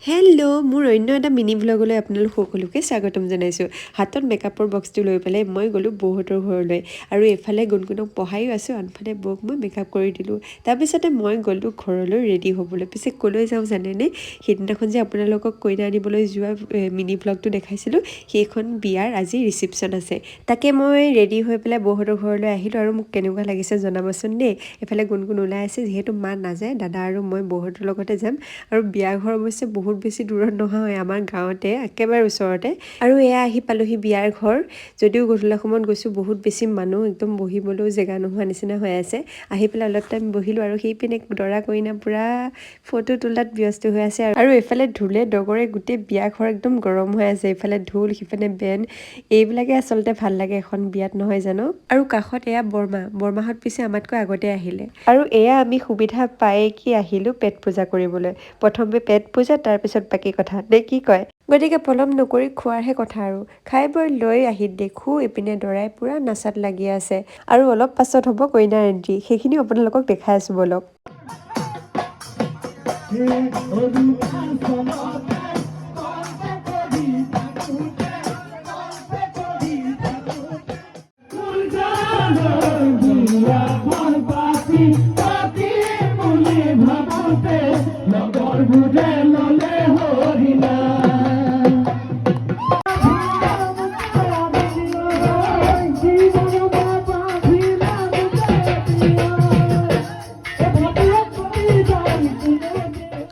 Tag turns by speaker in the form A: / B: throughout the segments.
A: Hello' মোৰ অন্য এটা মিনি ভ্লগলৈ আপোনালোক সকলোকে স্বাগতম জনাইছোঁ। হাতত মেকআপৰ বক্সটো লৈ পেলাই মই গ'লোঁ বৌহঁতৰ ঘৰলৈ আৰু এইফালে গুণগুণক পঢ়াইও আছোঁ, আনফালে বৌক মই মেকআপ কৰি দিলোঁ। তাৰপিছতে মই গ'লোঁ ঘৰলৈ ৰেডি হ'বলৈ। পিছে ক'লৈ যাওঁ জানেনে? সেইদিনাখন যে আপোনালোকক কইনা আনিবলৈ যোৱা মিনি ভ্লগটো দেখাইছিলোঁ, সেইখন বিয়াৰ আজি ৰিচিপশ্যন আছে। তাকে মই ৰেডি হৈ পেলাই বৌহঁতৰ ঘৰলৈ আহিলোঁ আৰু মোক কেনেকুৱা লাগিছে জনাবচোন দেই। এফালে গুণগুণ ওলাই আছে, যিহেতু মা নাযায়, দাদা আৰু মই বৌহঁতৰ লগতে যাম। আৰু বিয়া ঘৰ অৱশ্যে বহুত বেছি দূৰত নহয়, আমাৰ গাঁৱতে একেবাৰে ওচৰতে। আৰু এয়া আহি পালোহি বিয়াৰ ঘৰ। যদিও গধূলা সময়ত গৈছোঁ, বহুত বেছি মানুহ, একদম বহিবলৈও জেগা নোহোৱা নিচিনা হৈ আছে। আহি পেলাই অলপ টাইম বহিলোঁ আৰু সেইপিনে দৰা কইনা পূৰা ফটো তোলাত ব্যস্ত হৈ আছে। আৰু এইফালে ঢোলে ডগৰে গোটেই বিয়া ঘৰ একদম গৰম হৈ আছে। এইফালে ঢোল, সিফালে বেণ্ড, এইবিলাকে আচলতে ভাল লাগে এখন বিয়াত, নহয় জানো? আৰু কাষত এয়া বৰমাহঁত পিছে আমাতকৈ আগতে আহিলে। আৰু এয়া আমি সুবিধা পাই কি আহিলোঁ পেট পূজা কৰিবলৈ। প্ৰথমে পেট পূজা, তাৰপিছত বাকী কথা, নে কি কয়? গতিকে পলম নকৰি খোৱাৰহে কথা আৰু। খাই বৈ লৈ আহি দেখোঁ এইপিনে দৰাই পূৰা নাচাত লাগি আছে। আৰু অলপ পাছত হ'ব কইনাৰ এণ্ট্ৰি, সেইখিনিও আপোনালোকক দেখাই আছোঁ ব'লক।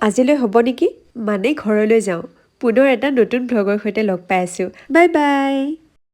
A: আজিলৈ হ'ব নেকি? মানে ঘৰলৈ যাওঁ। পুনৰ এটা নতুন ভ্লগৰ সৈতে লগ পাই আছোঁ। Bye bye.